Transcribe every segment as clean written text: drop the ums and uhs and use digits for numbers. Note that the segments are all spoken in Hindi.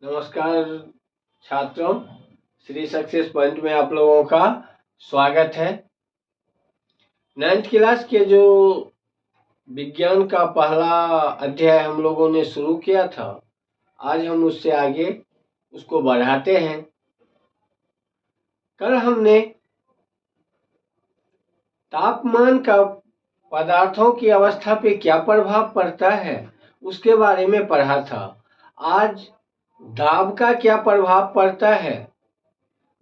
नमस्कार छात्रों, श्री सक्सेस पॉइंट में आप लोगों का स्वागत है। 9th क्लास के जो विज्ञान का पहला अध्याय हम लोगों ने शुरू किया था, आज हम उससे आगे उसको बढ़ाते हैं। कल हमने तापमान का पदार्थों की अवस्था पे क्या प्रभाव पड़ता है उसके बारे में पढ़ा था। आज दाब का क्या प्रभाव पड़ता है,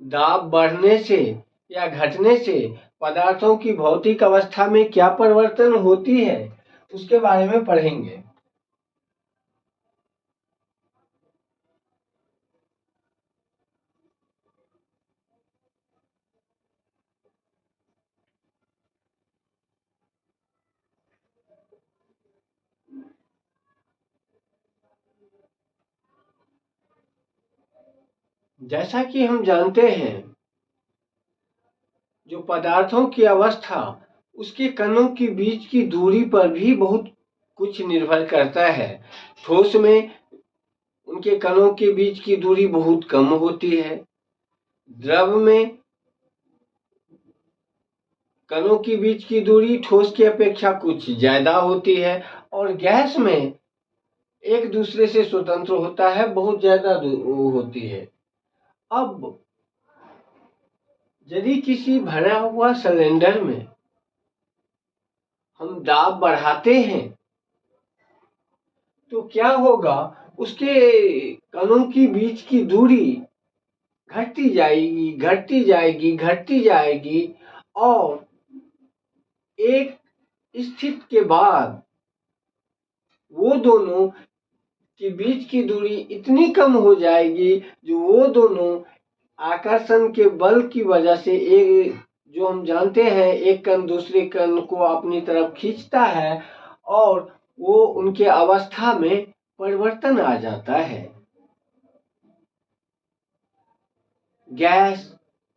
दाब बढ़ने से या घटने से पदार्थों की भौतिक अवस्था में क्या परिवर्तन होती है, उसके बारे में पढ़ेंगे। जैसा कि हम जानते हैं, जो पदार्थों की अवस्था उसके कणों के बीच की दूरी पर भी बहुत कुछ निर्भर करता है। ठोस में उनके कणों के बीच की दूरी बहुत कम होती है, द्रव में कणों के बीच की दूरी ठोस की अपेक्षा कुछ ज्यादा होती है, और गैस में एक दूसरे से स्वतंत्र होता है, बहुत ज्यादा होती है। अब यदि किसी भरा हुआ सिलेंडर में हम दाब बढ़ाते हैं तो क्या होगा, उसके कणों के बीच की दूरी घटती जाएगी, घटती जाएगी, घटती जाएगी, और एक स्थिति के बाद वो दोनों के बीच की दूरी इतनी कम हो जाएगी जो वो दोनों आकर्षण के बल की वजह से, एक जो हम जानते हैं एक कण दूसरे कण को अपनी तरफ खींचता है और वो उनके अवस्था में परिवर्तन आ जाता है। गैस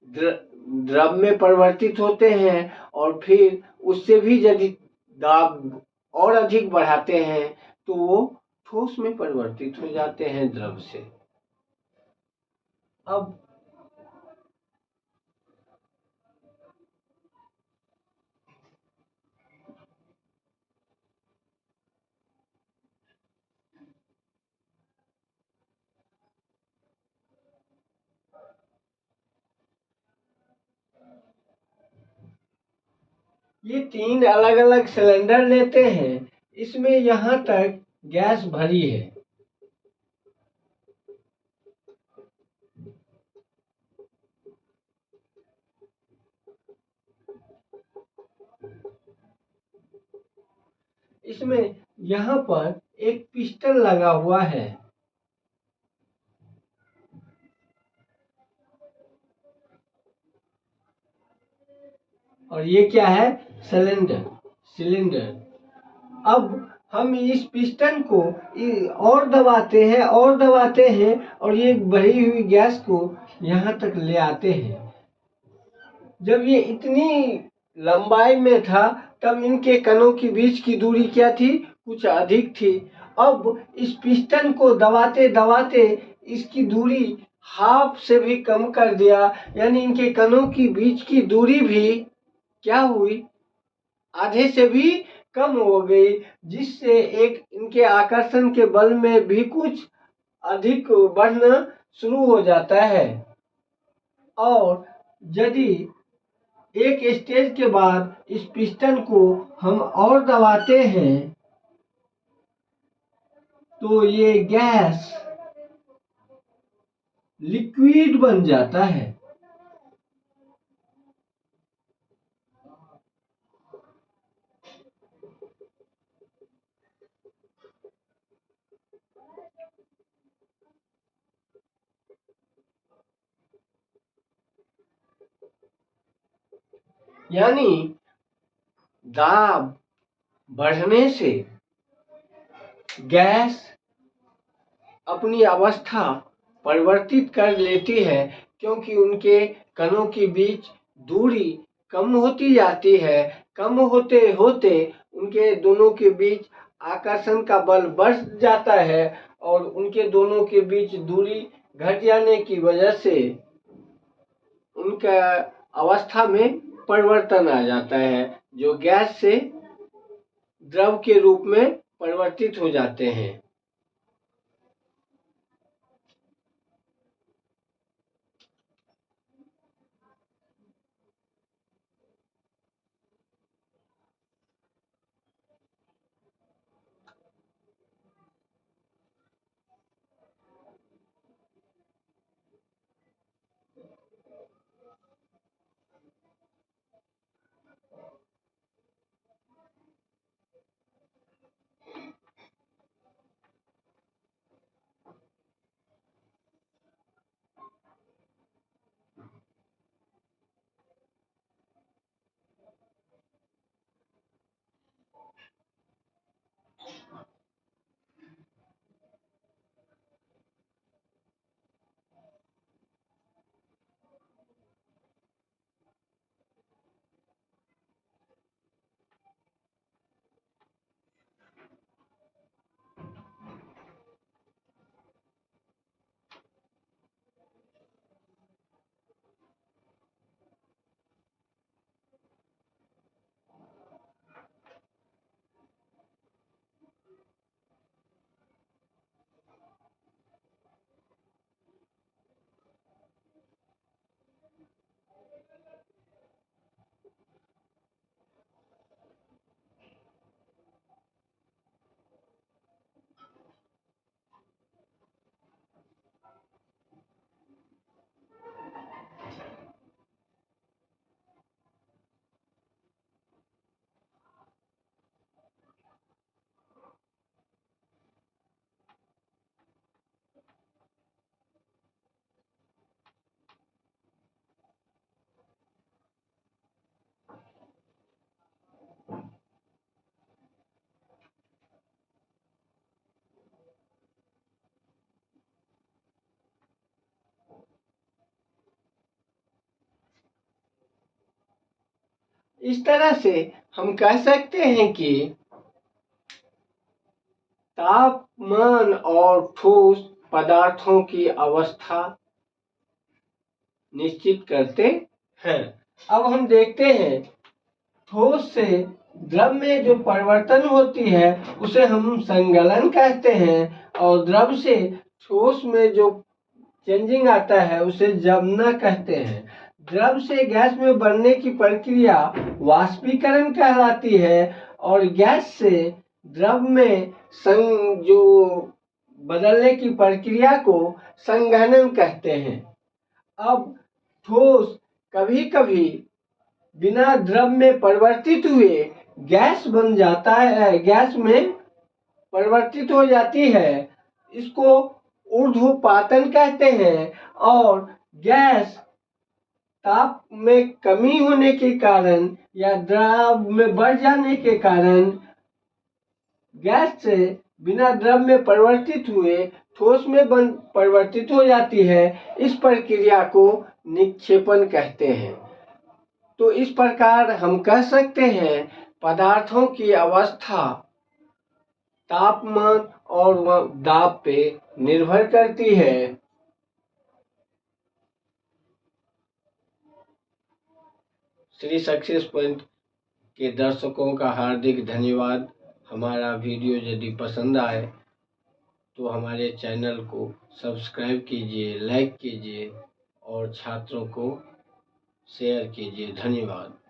द्रव में परिवर्तित होते हैं और फिर उससे भी यदि दाब और अधिक बढ़ाते हैं तो वो ठोस में परिवर्तित हो जाते हैं द्रव से। अब ये 3 अलग अलग सिलेंडर लेते हैं, इसमें यहाँ तक गैस भरी है। इसमें यहाँ पर एक पिस्टन लगा हुआ है, और ये क्या है, सिलेंडर। अब हम इस पिस्टन को और दबाते हैं और ये भरी हुई गैस को यहाँ तक ले आते हैं। जब ये इतनी लंबाई में था तब इनके कणों के बीच की दूरी क्या थी, कुछ अधिक थी। अब इस पिस्टन को दबाते दबाते इसकी दूरी हाफ से भी कम कर दिया, यानी इनके कणों की बीच की दूरी भी क्या हुई, आधे से भी कम हो गई, जिससे एक इनके आकर्षण के बल में भी कुछ अधिक बढ़ना शुरू हो जाता है। और यदि एक स्टेज के बाद इस पिस्टन को हम और दबाते हैं तो ये गैस लिक्विड बन जाता है। यानी दाब बढ़ने से गैस अपनी अवस्था परिवर्तित कर लेती है, क्योंकि उनके कणों के बीच दूरी कम होती जाती है। कम होते होते उनके दोनों के बीच आकर्षण का बल बढ़ जाता है और उनके दोनों के बीच दूरी घट जाने की वजह से उनका अवस्था में परिवर्तन आ जाता है, जो गैस से द्रव के रूप में परिवर्तित हो जाते हैं। इस तरह से हम कह सकते हैं कि तापमान और ठोस पदार्थों की अवस्था निश्चित करते हैं। अब हम देखते हैं ठोस से द्रव में जो परिवर्तन होती है उसे हम संगलन कहते हैं और द्रव से ठोस में जो चेंजिंग आता है उसे जमना कहते हैं। द्रव से गैस में बनने की प्रक्रिया वाष्पीकरण कहलाती है और गैस से द्रव में जो बदलने की प्रक्रिया को संघनन कहते हैं। अब ठोस कभी कभी बिना द्रव में परिवर्तित हुए गैस बन जाता है, गैस में परिवर्तित हो जाती है, इसको ऊर्ध्वपातन कहते हैं। और गैस ताप में कमी होने के कारण या द्रव में बढ़ जाने के कारण गैस से बिना द्रव में परिवर्तित हुए ठोस में परिवर्तित हो जाती है। इस प्रक्रिया को निक्षेपण कहते हैं। तो इस प्रकार हम कह सकते हैं पदार्थों की अवस्था तापमान और दाब पे निर्भर करती है। श्री सक्सेस पॉइंट के दर्शकों का हार्दिक धन्यवाद। हमारा वीडियो यदि पसंद आए तो हमारे चैनल को सब्सक्राइब कीजिए, लाइक कीजिए और छात्रों को शेयर कीजिए। धन्यवाद।